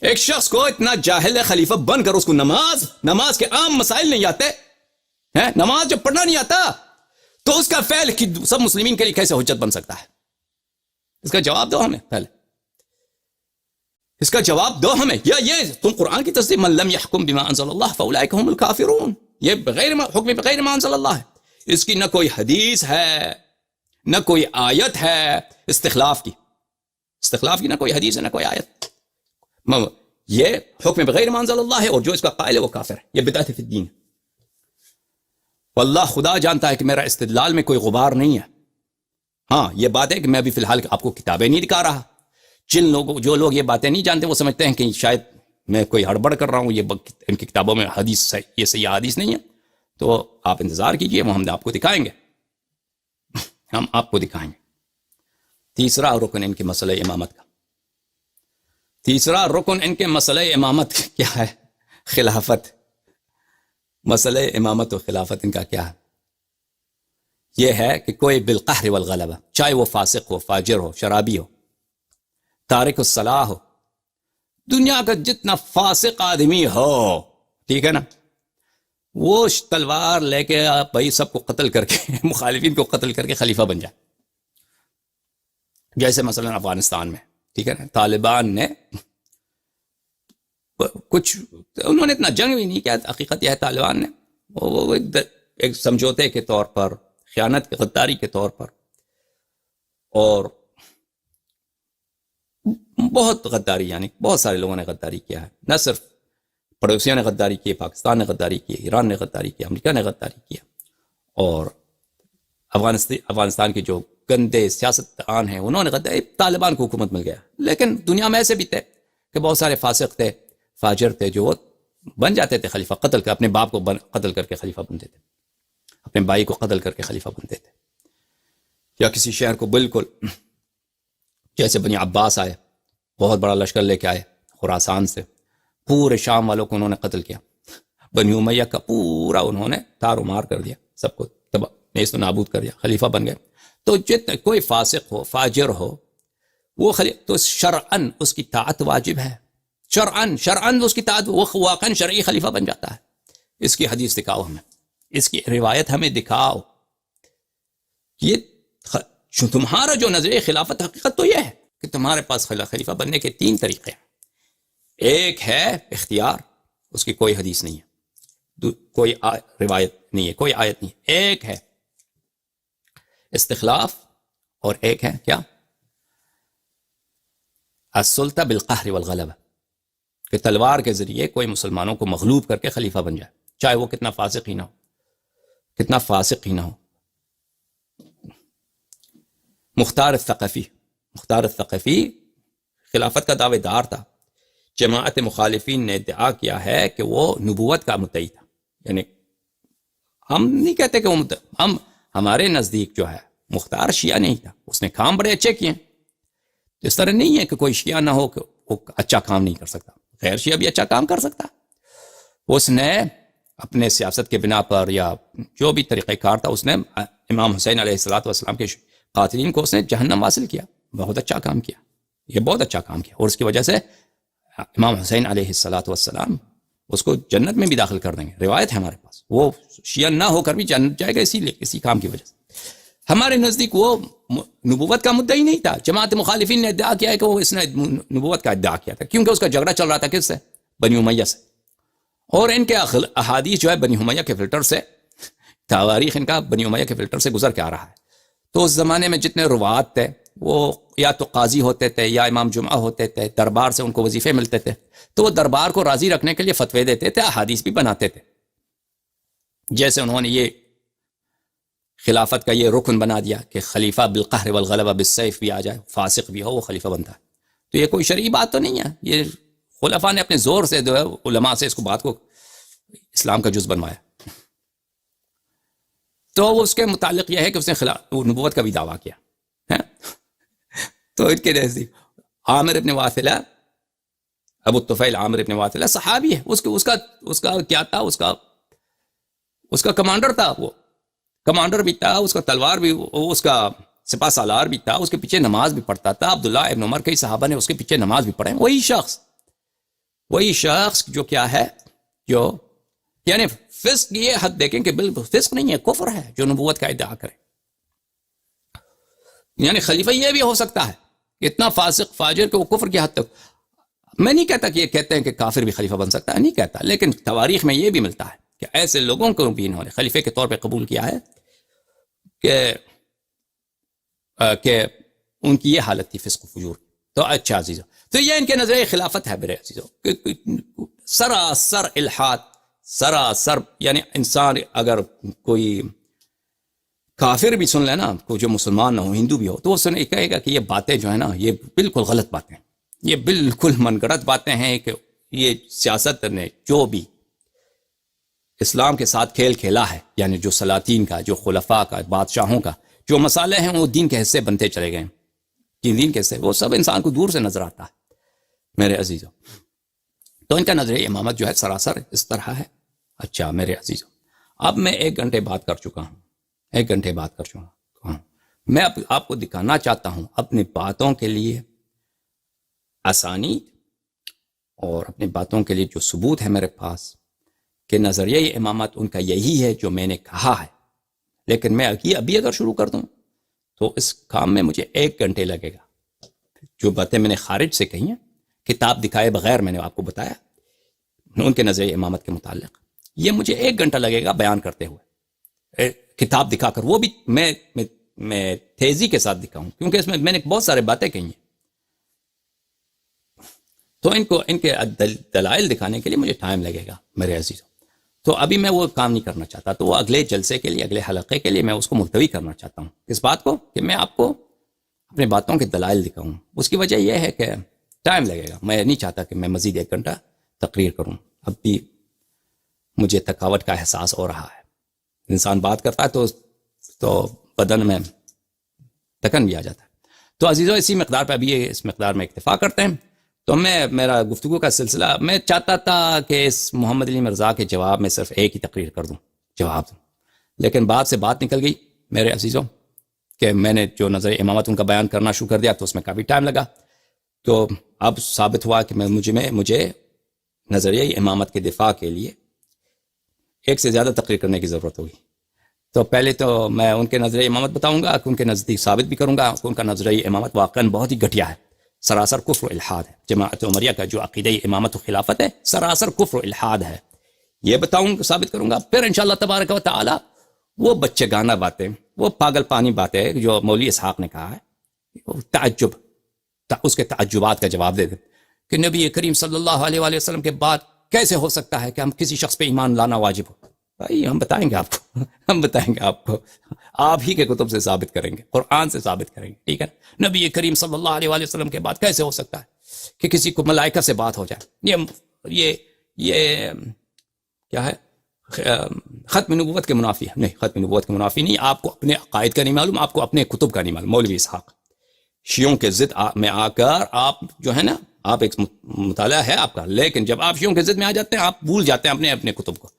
ایک شخص کو اتنا جاہل ہے خلیفہ بن کر اس کو نماز کے عام مسائل نہیں آتے ہیں، نماز جب پڑھنا نہیں آتا تو اس کا فعل سب مسلمین کے لیے کیسے حجت بن سکتا ہے؟ اس کا جواب دو ہمیں، پہلے اس کا جواب دو ہمیں. یا یہ تم قرآن کی تصدیق من لم يحكم بما انزل الله فاولئك هم الكافرون، یہ حکم بغیر ما انزل اللہ ہے. اس کی نہ کوئی حدیث ہے نہ کوئی آیت ہے استخلاف کی نہ کوئی حدیث ہے نہ کوئی آیت. یہ حکم بغیر ما انزل اللہ ہے، اور جو اس کا قائل ہے وہ کافر ہے. یہ بدعت فی الدین. واللہ خدا جانتا ہے کہ میرا استدلال میں کوئی غبار نہیں ہے. ہاں یہ بات ہے کہ میں ابھی فی الحال آپ کو کتابیں نہیں دکھا رہا. جو لوگ یہ باتیں نہیں جانتے وہ سمجھتے ہیں کہ شاید میں کوئی ہڑبڑ کر رہا ہوں، یہ ان کی کتابوں میں حدیث یہ صحیح حدیث نہیں ہے. تو آپ انتظار کیجئے، وہ ہم آپ کو دکھائیں گے. ہم آپ کو دکھائیں گے. تیسرا رکن ان کے مسئلہ امامت کا، تیسرا رکن ان کے مسئلہ امامت کیا ہے؟ خلافت. مسئلہ امامت و خلافت ان کا کیا ہے؟ یہ ہے کہ کوئی بالقہر والغلبہ، چاہے وہ فاسق ہو، فاجر ہو، شرابی ہو، تارک الصلاح ہو، دنیا کا جتنا فاسق آدمی ہو، ٹھیک ہے نا، وہ تلوار لے کے بھائی سب کو قتل کر کے مخالفین کو قتل کر کے خلیفہ بن جائے. جیسے مثلا افغانستان میں، ٹھیک ہے نا، طالبان نے انہوں نے اتنا جنگ بھی نہیں کیا. حقیقت یہ ہے طالبان نے وہ ایک سمجھوتے کے طور پر، خیانت غداری کے طور پر، اور بہت غداری، یعنی بہت سارے لوگوں نے غداری کیا ہے. نہ صرف پڑوسیوں نے غداری کی، پاکستان نے غداری کی، ایران نے غداری کی، امریکہ نے غداری کیا، اور افغانستان کے جو گندے سیاستدان ہیں انہوں نے غداری. طالبان کو حکومت مل گیا. لیکن دنیا میں ایسے بھی تھے کہ بہت سارے فاسق تھے، فاجر تھے، جو بن جاتے تھے خلیفہ، قتل کر اپنے باپ کو قتل کر کے خلیفہ بنتے تھے، اپنے بھائی کو قتل کر کے خلیفہ بنتے تھے. یا کسی شہر کو بالکل جیسے بنی عباس آئے، بہت بڑا لشکر لے کے آئے خراسان سے، پورے شام والوں کو انہوں نے قتل کیا. بنی امیہ کا پورا انہوں نے تار و مار کر دیا، سب کو تباہ نیست و نابود کر دیا، خلیفہ بن گئے. تو جتنا کوئی فاسق ہو، فاجر ہو، وہ تو شرعن اس کی طاعت واجب ہے. شرعن اس کی طاعت، وہ واقعا شرعی خلیفہ بن جاتا ہے. اس کی حدیث دکھاؤ ہمیں، اس کی روایت ہمیں دکھاؤ. یہ تمہارا جو نظریہ خلافت، حقیقت تو یہ ہے کہ تمہارے پاس خلیفہ بننے کے 3 طریقے ہیں. ایک ہے اختیار، اس کی کوئی حدیث نہیں ہے، کوئی روایت نہیں ہے، کوئی آیت نہیں ہے. ایک ہے استخلاف، اور ایک ہے کیا؟ السلطہ بالقہر والغلبہ، کہ تلوار کے ذریعے کوئی مسلمانوں کو مغلوب کر کے خلیفہ بن جائے، چاہے وہ کتنا فاسق ہی نہ ہو. مختار الثقفی خلافت کا دعوے دار تھا. جماعت مخالفین نے ادعا کیا ہے کہ وہ نبوت کا مدعی تھا. یعنی ہم نہیں کہتے کہ وہ ہمارے نزدیک جو ہے مختار شیعہ نہیں تھا، اس نے کام بڑے اچھے کیے. اس طرح نہیں ہے کہ کوئی شیعہ نہ ہو کہ وہ اچھا کام نہیں کر سکتا، غیر شیعہ بھی اچھا کام کر سکتا. اس نے اپنے سیاست کے بنا پر یا جو بھی طریقہ کار تھا، اس نے امام حسین علیہ السلام کے قاتلین کو اس نے جہنم حاصل کیا. بہت اچھا کام کیا، یہ بہت اچھا کام کیا، اور اس کی وجہ سے امام حسین علیہ السلام اس کو جنت میں بھی داخل کر دیں گے. روایت ہے ہمارے پاس، وہ شیعہ نہ ہو کر بھی جنت جائے گا اسی کام کی وجہ سے. ہمارے نزدیک وہ نبوت کا مدعی نہیں تھا. جماعت مخالفین نے ادعا کیا ہے کہ وہ اس نے نبوت کا ادعا کیا تھا، کیونکہ اس کا جھگڑا چل رہا تھا کس سے؟ بنی امیہ سے. اور ان کے احادیث جو ہے بنی امیہ کے فلٹر سے، تواریخ ان کا بنی امیہ کے فلٹر سے گزر کے آ رہا ہے. تو اس زمانے میں جتنے روات تھے وہ یا تو قاضی ہوتے تھے یا امام جمعہ ہوتے تھے، دربار سے ان کو وظیفے ملتے تھے، تو وہ دربار کو راضی رکھنے کے لیے فتوے دیتے تھے، احادیث بھی بناتے تھے. جیسے انہوں نے یہ خلافت کا یہ رکن بنا دیا کہ خلیفہ بالقہر والغلبہ بالسیف بھی آ جائے، فاسق بھی ہو وہ خلیفہ بنتا ہے. تو یہ کوئی شرعی بات تو نہیں ہے، یہ خلفاء نے اپنے زور سے جو ہے علماء سے اس کو بات کو اسلام کا جز بنوایا. تو اس کے متعلق یہ ہے کہ اس نے نبوت کا بھی دعویٰ کیا. تو ان کے نزدیک عامر ابن واثلہ، ابو الطفیل عامر ابن واثلہ صحابی ہے. اس کا کیا تھا؟ اس کا کمانڈر تھا، وہ کمانڈر بھی تھا، اس کا تلوار بھی، اس کا سپہ سالار بھی تھا، اس کے پیچھے نماز بھی پڑھتا تھا. عبداللہ ابن عمر کئی صحابہ نے اس کے پیچھے نماز بھی پڑھے. وہی شخص وہی شخص جو کیا ہے، جو یعنی فسق، یہ حد دیکھیں کہ بالکل فسق نہیں ہے، کفر ہے جو نبوت کا ادعا کرے. یعنی خلیفہ یہ بھی ہو سکتا ہے اتنا فاسق فاجر کہ وہ کفر کی حد تک. میں نہیں کہتا کہ یہ کہتے ہیں کہ کافر بھی خلیفہ بن سکتا ہے، نہیں کہتا، لیکن تواریخ میں یہ بھی ملتا ہے کہ ایسے لوگوں کو بھی انہوں نے خلیفے کے طور پہ قبول کیا ہے کہ ان کی یہ حالت تھی فسق و فجور. تو اچھا عزیزو، تو یہ ان کے نظریہ خلافت ہے میرے عزیزو، سراسر الحاد، سراسر. یعنی انسان اگر کوئی کافر بھی سن لے نا، کوئی جو مسلمان نہ ہو، ہندو بھی ہو، تو وہ کہے گا کہ یہ باتیں جو ہیں نا یہ بالکل غلط باتیں، یہ بالکل من گڑت باتیں ہیں، کہ یہ سیاست نے جو بھی اسلام کے ساتھ کھیل کھیلا ہے، یعنی جو سلاطین کا، جو خلفاء کا، بادشاہوں کا جو مسالے ہیں، وہ دین کے حصے بنتے چلے گئے ہیں، دین کے حصے، وہ سب انسان کو دور سے نظر آتا ہے میرے عزیزوں. تو ان کا نظریہ امامت جو ہے سراسر اس طرح ہے. اچھا میرے عزیزوں، اب میں 1 گھنٹے بات کر چکا ہوں، 1 گھنٹے بات کر چکا ہوں. میں آپ کو دکھانا چاہتا ہوں اپنی باتوں کے لیے آسانی اور اپنی باتوں کے لیے جو ثبوت ہے میرے پاس، کہ نظریہ امامت ان کا یہی ہے جو میں نے کہا ہے. لیکن میں ابھی اگر شروع کر دوں تو اس کام میں مجھے 1 گھنٹے لگے گا. جو باتیں میں نے خارج سے کہی ہیں، کتاب دکھائے بغیر میں نے آپ کو بتایا ان کے نظریہ امامت کے متعلق، یہ مجھے 1 گھنٹہ لگے گا بیان کرتے ہوئے، کتاب دکھا کر، وہ بھی میں تیزی کے ساتھ دکھاؤں، کیونکہ اس میں نے بہت سارے باتیں کہی ہیں. تو ان کے دلائل دکھانے کے لیے مجھے ٹائم لگے گا میرے عزیزوں. تو ابھی میں وہ کام نہیں کرنا چاہتا، تو وہ اگلے جلسے کے لیے، اگلے حلقے کے لیے میں اس کو ملتوی کرنا چاہتا ہوں. اس بات کو کہ میں آپ کو اپنے باتوں کے دلائل دکھاؤں. اس کی وجہ یہ ہے کہ ٹائم لگے گا، میں نہیں چاہتا کہ میں مزید 1 گھنٹہ تقریر کروں. اب بھی مجھے تھکاوٹ کا احساس ہو رہا ہے. انسان بات کرتا ہے تو بدن میں تکن بھی آ جاتا ہے. تو عزیزو، اسی مقدار پہ ابھی اس مقدار میں اکتفا کرتے ہیں. تو میرا گفتگو کا سلسلہ، میں چاہتا تھا کہ اس محمد علی مرزا کے جواب میں صرف ایک ہی تقریر کر دوں، جواب دوں، لیکن بات سے بات نکل گئی میرے عزیزوں، کہ میں نے جو نظریہ امامت ان کا بیان کرنا شروع کر دیا تو اس میں کافی ٹائم لگا. تو اب ثابت ہوا کہ مجھے نظریہ امامت کے دفاع کے لیے 1 سے زیادہ تقریر کرنے کی ضرورت ہوگی. تو پہلے تو میں ان کے نظریہ امامت بتاؤں گا، کہ ان کے نزدیک ثابت بھی کروں گا کہ ان کا نظریہ امامت واقعاً بہت ہی گھٹیا ہے، سراسر کفر و الحاد ہے. جماعت عمریہ کا جو عقیدہ امامت و خلافت ہے، سراسر کفر و الحاد ہے. یہ بتاؤں، ثابت کروں گا. پھر انشاءاللہ تبارک و تعالی وہ بچے گانا باتیں، وہ پاگل پانی باتیں جو مولوی اسحاق نے کہا ہے، تعجب، اس کے تعجبات کا جواب دے دیں کہ نبی کریم صلی اللہ علیہ وآلہ وسلم کے بعد کیسے ہو سکتا ہے کہ ہم کسی شخص پہ ایمان لانا واجب ہو. بھائی ہم بتائیں گے آپ کو، ہم بتائیں گے آپ کو، آپ ہی کے کتب سے ثابت کریں گے، قرآن سے ثابت کریں گے، ٹھیک ہے. نبی کریم صلی اللہ علیہ وآلہ وسلم کے بعد کیسے ہو سکتا ہے کہ کسی کو ملائکہ سے بات ہو جائے؟ یہ کیا ہے؟ ختم نبوت کے منافی ہے. نہیں، ختم نبوت کے منافی نہیں. آپ کو اپنے عقائد کا نہیں معلوم، آپ کو اپنے کتب کا نہیں معلوم. مولوی اسحاق شیعوں کے ضد میں آ کر آپ جو ہے نا، آپ ایک مطالعہ ہے آپ کا، لیکن جب آپ شیعوں کے ضد میں آ جاتے ہیں آپ بھول جاتے ہیں اپنے کتب کو.